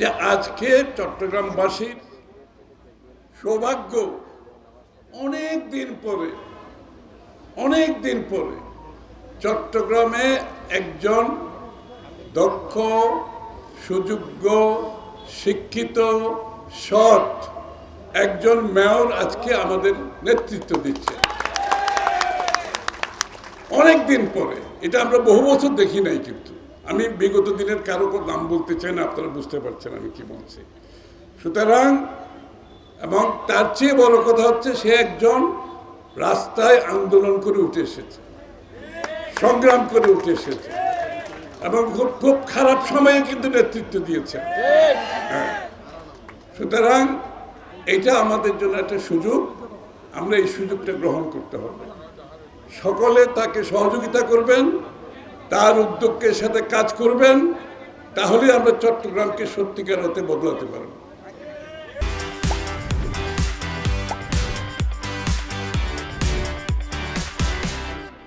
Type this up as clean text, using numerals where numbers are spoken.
যে আজকে চট্টগ্রামবাসীর সৌভাগ্য অনেক দিন পরে চট্টগ্রামে একজন দক্ষ, সুযোগ্য, শিক্ষিত, সৎ একজন মেয়র আজকে আমাদের নেতৃত্ব দিচ্ছে। অনেক দিন পরে, এটা আমরা বহু বছর দেখি নাই। কিন্তু আমি বিগত দিনের কারো নাম বলতে চাই না, আপনারা বুঝতে পারছেন আমি কি বলছি। সুতরাং এবং তার চেয়ে বড় কথা হচ্ছে সে একজন রাস্তায় আন্দোলন করে উঠে এসেছে, সংগ্রাম করে উঠে এসেছে এবং খুব খারাপ সময়ে কিন্তু নেতৃত্ব দিয়েছে। হ্যাঁ, সুতরাং এটা আমাদের জন্য একটা সুযোগ, আমরা এই সুযোগটা গ্রহণ করতে হবে। সকলে তাকে সহযোগিতা করবেন, তার উদ্যোগের সাথে কাজ করবেন, তাহলে আমরা চট্টগ্রামকে সত্যিকার অর্থে বদলাতে পারব।